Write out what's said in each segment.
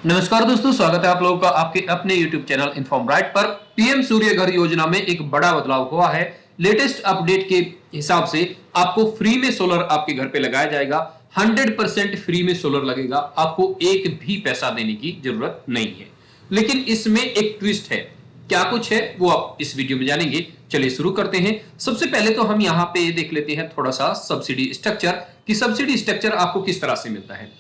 नमस्कार दोस्तों, स्वागत है आप लोगों का आपके अपने YouTube चैनल इन्फॉर्म राइट पर। पीएम सूर्य घर योजना में एक बड़ा बदलाव हुआ है। लेटेस्ट अपडेट के हिसाब से आपको फ्री में सोलर आपके घर पे लगाया जाएगा। 100% फ्री में सोलर लगेगा, आपको एक भी पैसा देने की जरूरत नहीं है। लेकिन इसमें एक ट्विस्ट है। क्या कुछ है वो आप इस वीडियो में जानेंगे। चलिए शुरू करते हैं। सबसे पहले तो हम यहाँ पे देख लेते हैं थोड़ा सा सब्सिडी स्ट्रक्चर कि सब्सिडी स्ट्रक्चर आपको किस तरह से मिलता है।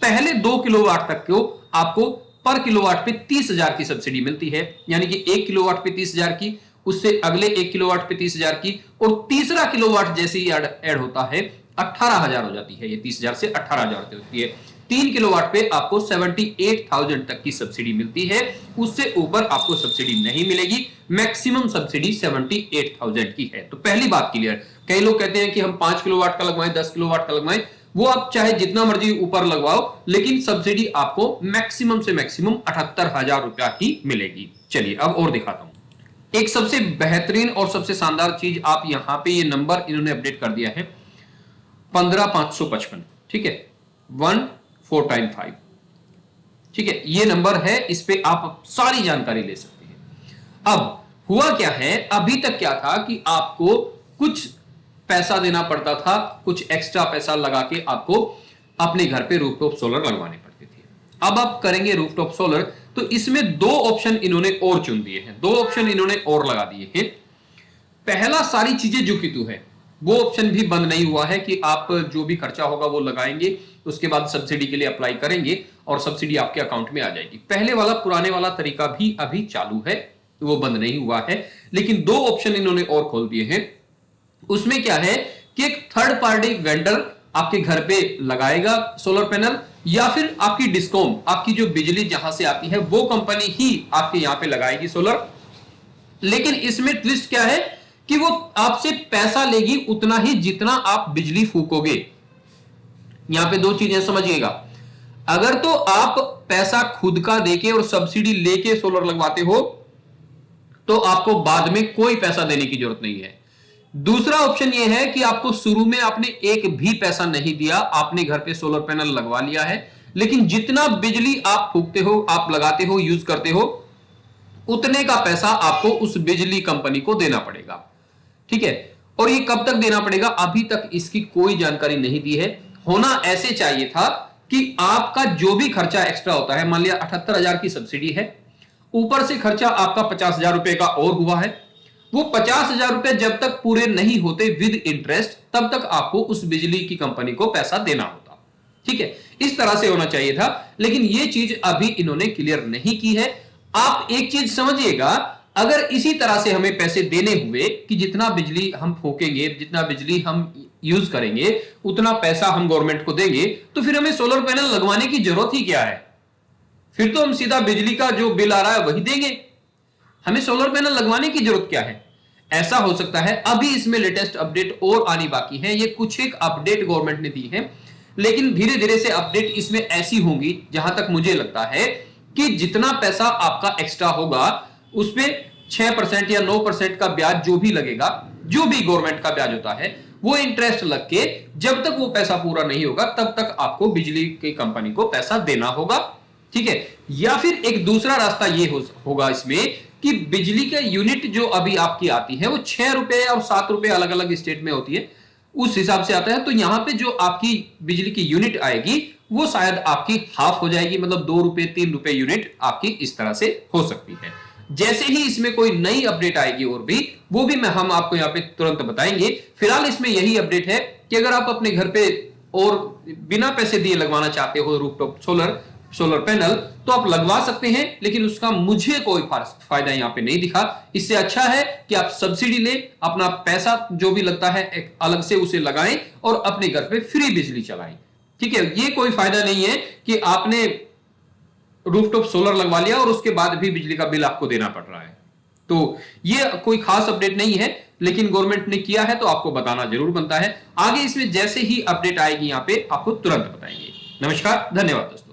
पहले 2 किलोवाट तक को आपको पर किलोवाट पे 30,000 की सब्सिडी मिलती है, यानी कि 1 किलोवाट पे 30,000 की, उससे अगले 1 किलोवाट पे 30,000 की, और तीसरा किलोवाट जैसे ही ऐड होता है 18,000 हो जाती है। ये 30,000 से 18,000 होती है। 3 किलोवाट पे आपको 78,000 तक की सब्सिडी मिलती है। उससे ऊपर आपको सब्सिडी नहीं मिलेगी। मैक्सिमम सब्सिडी 78,000 की है। तो पहली बात क्लियर। कई लोग कहते हैं कि हम 5 किलोवाट का लगवाएं, 10 किलोवाट का लगवाएं, वो आप चाहे जितना मर्जी ऊपर लगवाओ, लेकिन सब्सिडी आपको मैक्सिमम से मैक्सिमम 78,000 रुपया ही मिलेगी। चलिए अब और दिखाता हूं। एक सबसे बेहतरीन और सबसे शानदार चीज, आप यहां पे ये नंबर इन्होंने अपडेट कर दिया है 15,555, ठीक है, 1 4 टाइम 5, ठीक है, ये नंबर है। इस पे आप सारी जानकारी ले सकते हैं। अब हुआ क्या है, अभी तक क्या था कि आपको कुछ पैसा देना पड़ता था, कुछ एक्स्ट्रा पैसा लगा के आपको अपने घर पे रूफटॉप सोलर लगवाने पड़ते थे। अब आप करेंगे रूफटॉप सोलर, तो इसमें 2 ऑप्शन इन्होंने और चुन दिए हैं, 2 ऑप्शन इन्होंने और लगा दिए हैं। पहला, सारी चीजें जो कि तू है, वो ऑप्शन भी बंद नहीं हुआ है कि आप जो भी खर्चा होगा वो लगाएंगे, उसके बाद सब्सिडी के लिए अप्लाई करेंगे और सब्सिडी आपके अकाउंट में आ जाएगी। पहले वाला पुराने वाला तरीका भी अभी चालू है, वो बंद नहीं हुआ है। लेकिन 2 ऑप्शन इन्होंने और खोल दिए हैं। उसमें क्या है कि एक थर्ड पार्टी वेंडर आपके घर पे लगाएगा सोलर पैनल, या फिर आपकी डिस्कॉम, आपकी जो बिजली जहां से आती है वो कंपनी ही आपके यहां पे लगाएगी सोलर। लेकिन इसमें ट्विस्ट क्या है कि वो आपसे पैसा लेगी उतना ही जितना आप बिजली फूकोगे। यहां पे 2 चीजें समझिएगा। अगर तो आप पैसा खुद का देके और सब्सिडी लेके सोलर लगवाते हो तो आपको बाद में कोई पैसा देने की जरूरत नहीं है। दूसरा ऑप्शन यह है कि आपको शुरू में आपने एक भी पैसा नहीं दिया, आपने घर पे सोलर पैनल लगवा लिया है, लेकिन जितना बिजली आप फूकते हो, आप लगाते हो, यूज करते हो, उतने का पैसा आपको उस बिजली कंपनी को देना पड़ेगा, ठीक है। और ये कब तक देना पड़ेगा, अभी तक इसकी कोई जानकारी नहीं दी है। होना ऐसे चाहिए था कि आपका जो भी खर्चा एक्स्ट्रा होता है, मान लिया 78,000 की सब्सिडी है, ऊपर से खर्चा आपका 50,000 रुपए का और हुआ है, वो 50,000 रुपए जब तक पूरे नहीं होते विद इंटरेस्ट, तब तक आपको उस बिजली की कंपनी को पैसा देना होता, ठीक है। इस तरह से होना चाहिए था, लेकिन ये चीज अभी इन्होंने क्लियर नहीं की है। आप एक चीज समझिएगा, अगर इसी तरह से हमें पैसे देने हुए कि जितना बिजली हम फूकेंगे, जितना बिजली हम यूज करेंगे, उतना पैसा हम गवर्नमेंट को देंगे, तो फिर हमें सोलर पैनल लगवाने की जरूरत ही क्या है। फिर तो हम सीधा बिजली का जो बिल आ रहा है वही देंगे, हमें सोलर पैनल लगवाने की जरूरत क्या है। ऐसा हो सकता है। अभी इसमें लेटेस्ट अपडेट और आनी बाकी है। ये कुछ एक अपडेट गवर्नमेंट ने दी है, लेकिन धीरे धीरे से अपडेट इसमें ऐसी होंगी, जहां तक मुझे लगता है कि जितना पैसा आपका एक्स्ट्रा होगा उस पे 6% या 9% का ब्याज जो भी लगेगा, जो भी गवर्नमेंट का ब्याज होता है, वो इंटरेस्ट लग के जब तक वो पैसा पूरा नहीं होगा तब तक आपको बिजली की कंपनी को पैसा देना होगा, ठीक है। या फिर एक दूसरा रास्ता ये होगा इसमें कि बिजली के यूनिट जो अभी आपकी आती है वो 6 रुपए और 7 रुपए अलग अलग स्टेट में होती है, उस हिसाब से आता है। तो यहां पे जो आपकी बिजली की यूनिट आएगी वो शायद आपकी हाफ हो जाएगी, मतलब 2 रुपए 3 रुपए यूनिट आपकी इस तरह से हो सकती है। जैसे ही इसमें कोई नई अपडेट आएगी और भी, वो भी हम आपको यहाँ पे तुरंत बताएंगे। फिलहाल इसमें यही अपडेट है कि अगर आप अपने घर पे और बिना पैसे दिए लगवाना चाहते हो रूफटॉप सोलर पैनल, तो आप लगवा सकते हैं, लेकिन उसका मुझे कोई फायदा यहां पे नहीं दिखा। इससे अच्छा है कि आप सब्सिडी ले, अपना पैसा जो भी लगता है एक अलग से उसे लगाएं और अपने घर पे फ्री बिजली चलाएं, ठीक है। ये कोई फायदा नहीं है कि आपने रूफटॉप सोलर लगवा लिया और उसके बाद भी बिजली का बिल आपको देना पड़ रहा है। तो ये कोई खास अपडेट नहीं है, लेकिन गवर्नमेंट ने किया है तो आपको बताना जरूर बनता है। आगे इसमें जैसे ही अपडेट आएगी यहां पे आपको तुरंत बताएंगे। नमस्कार, धन्यवाद दोस्तों।